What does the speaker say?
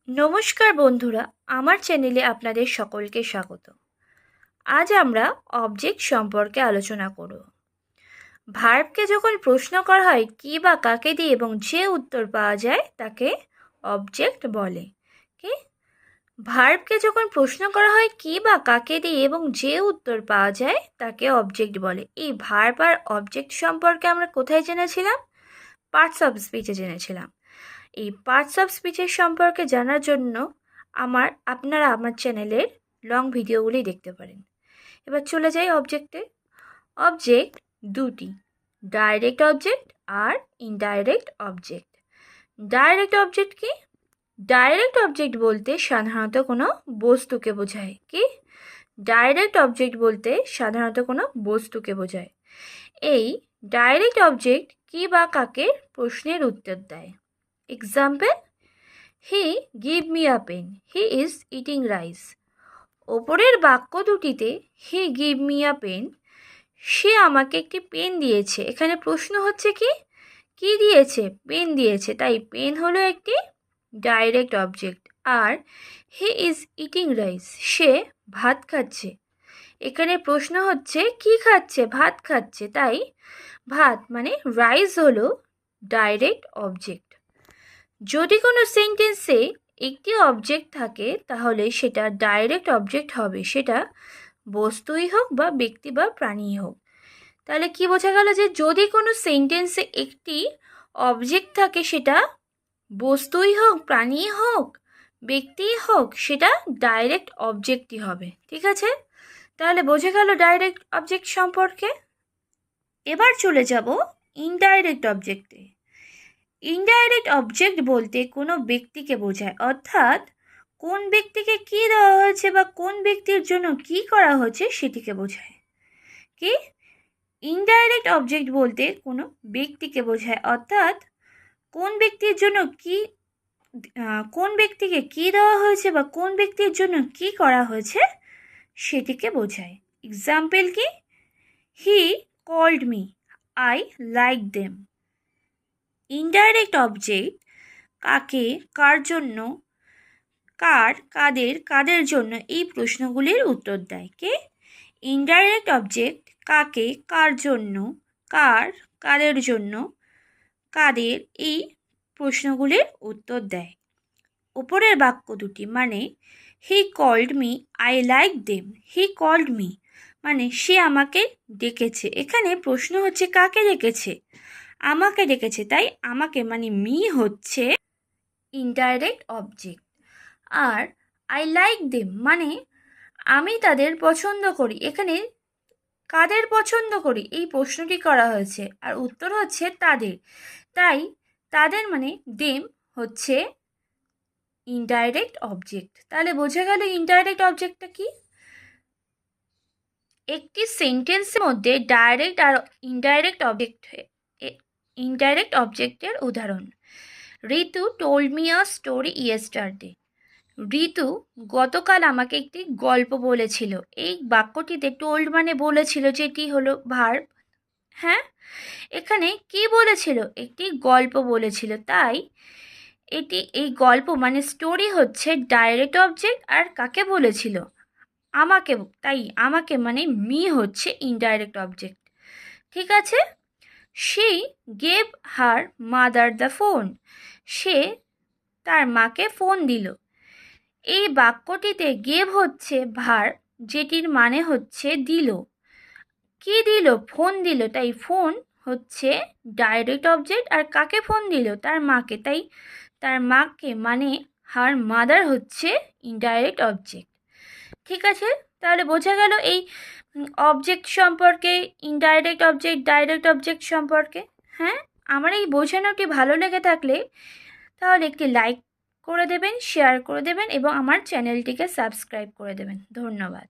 নমস্কার বন্ধুরা, আমার চ্যানেলে আপনাদের সকলকে স্বাগত। আজ আমরা অবজেক্ট সম্পর্কে আলোচনা করব। ভার্বকে যখন প্রশ্ন করা হয় কি বা কাকে দিয়ে এবং যে উত্তর পাওয়া যায় তাকে অবজেক্ট বলে। কি ভার্বকে যখন প্রশ্ন করা হয় কি বা কাকে দিয়ে এবং যে উত্তর পাওয়া যায় তাকে অবজেক্ট বলে। এই ভার্ব আর অবজেক্ট সম্পর্কে আমরা কোথায় জেনেছিলাম? পার্টস অফ স্পিচে জেনেছিলাম। এই পার্টস অফ স্পিচের সম্পর্কে জানার জন্য আপনারা আমার চ্যানেলের লং ভিডিওগুলি দেখতে পারেন। এবার চলে যাই অবজেক্টে। অবজেক্ট দুটি, ডাইরেক্ট অবজেক্ট আর ইনডাইরেক্ট অবজেক্ট। ডাইরেক্ট অবজেক্ট কি? ডাইরেক্ট অবজেক্ট বলতে সাধারণত কোনো বস্তুকে বোঝায়। কি? ডাইরেক্ট অবজেক্ট বলতে সাধারণত কোনো বস্তুকে বোঝায়। এই ডাইরেক্ট অবজেক্ট কি বা কাকে প্রশ্নের উত্তর দেয়। Example, he give me a pen, he is eating rice. ওপরের বাক্য দুটিতে he give me a pen, সে আমাকে একটি পেন দিয়েছে। এখানে প্রশ্ন হচ্ছে কি দিয়েছে? পেন দিয়েছে, তাই পেন হলো একটি ডাইরেক্ট অবজেক্ট। আর হি ইজ ইটিং রাইস, সে ভাত খাচ্ছে। এখানে প্রশ্ন হচ্ছে কি খাচ্ছে? ভাত খাচ্ছে, তাই ভাত মানে রাইস হলো ডাইরেক্ট অবজেক্ট। যদি কোনো সেন্টেন্সে একটি অবজেক্ট থাকে তাহলে সেটা ডাইরেক্ট অবজেক্ট হবে, সেটা বস্তুই হোক বা ব্যক্তি বা প্রাণীই হোক। তাহলে কি বোঝা গেল যে যদি কোনো সেন্টেন্সে একটি অবজেক্ট থাকে সেটা বস্তুই হোক, প্রাণীই হোক, ব্যক্তিই হোক, সেটা ডাইরেক্ট অবজেক্টই হবে। ঠিক আছে, তাহলে বোঝা গেল ডাইরেক্ট অবজেক্ট সম্পর্কে। এবার চলে যাব ইনডাইরেক্ট অবজেক্টে। ইনডাইরেক্ট অবজেক্ট বলতে কোনো ব্যক্তিকে বোঝায়, অর্থাৎ কোন ব্যক্তিকে কি দেওয়া হয়েছে বা কোন ব্যক্তির জন্য কি করা হয়েছে সেটিকে বোঝায়। কি? ইনডাইরেক্ট অবজেক্ট বলতে কোনো ব্যক্তিকে বোঝায়, অর্থাৎ কোন ব্যক্তির জন্য কোন ব্যক্তিকে কি দেওয়া হয়েছে বা কোন ব্যক্তির জন্য কি করা হয়েছে সেটিকে বোঝায়। এক্সাম্পল কি? He called me, I like them. Indirect object কাকে, কার জন্য, কাদের জন্য এই প্রশ্নগুলির উত্তর দেয়। কে? ইনডাইরেক্ট অবজেক্ট কাকে, কার জন্য, কাদের জন্য, কাদের এই প্রশ্নগুলির উত্তর দেয়। উপরের বাক্য দুটি মানে he called me, I like them. He called me মানে সে আমাকে ডেকেছে। এখানে প্রশ্ন হচ্ছে কাকে ডেকেছে? আমাকে ডেকেছে, তাই আমাকে মানে মি হচ্ছে ইনডাইরেক্ট অবজেক্ট। আর আই লাইক দেম মানে আমি তাদের পছন্দ করি। এখানে কাদের পছন্দ করি এই প্রশ্নটি করা হয়েছে আর উত্তর হচ্ছে তাদের, তাই তাদের মানে দেম হচ্ছে ইনডাইরেক্ট অবজেক্ট। তাহলে বোঝা গেল ইনডাইরেক্ট অবজেক্টটা কি। একটি সেন্টেন্সের মধ্যে ডাইরেক্ট আর ইনডাইরেক্ট অবজেক্টের উদাহরণ। Ritu told me a story yesterday. Ritu গতকাল আমাকে একটি গল্প বলেছিল। এই বাক্যটিতে টোল্ড মানে বলেছিল, যেটি হলো ভার্ব। হ্যাঁ, এখানে কি বলেছিল? একটি গল্প বলেছিল, তাই এই গল্প মানে স্টোরি হচ্ছে ডাইরেক্ট অবজেক্ট। আর কাকে বলেছিল? আমাকে, তাই আমাকে মানে মি হচ্ছে ইনডাইরেক্ট অবজেক্ট। ঠিক আছে। She gave her mother the phone. সে তার মাকে ফোন দিল। এই বাক্যটিতে গেভ হচ্ছে ভার্ব, যেটির মানে হচ্ছে দিল। কি দিল? ফোন দিল, তাই ফোন হচ্ছে ডাইরেক্ট অবজেক্ট। আর কাকে ফোন দিল? তার মাকে, তাই তার মাকে মানে হার মাদার হচ্ছে ইনডাইরেক্ট অবজেক্ট। ঠিক আছে, তাহলে বোঝা গেল এই অবজেক্ট সম্পর্কে, ইনডাইরেক্ট অবজেক্ট, ডাইরেক্ট অবজেক্ট সম্পর্কে। হ্যাঁ, আমার এই বোঝানোটি ভালো লেগে থাকলে তাহলে একটি লাইক করে দেবেন, শেয়ার করে দেবেন এবং আমার চ্যানেলটিকে সাবস্ক্রাইব করে দেবেন। ধন্যবাদ।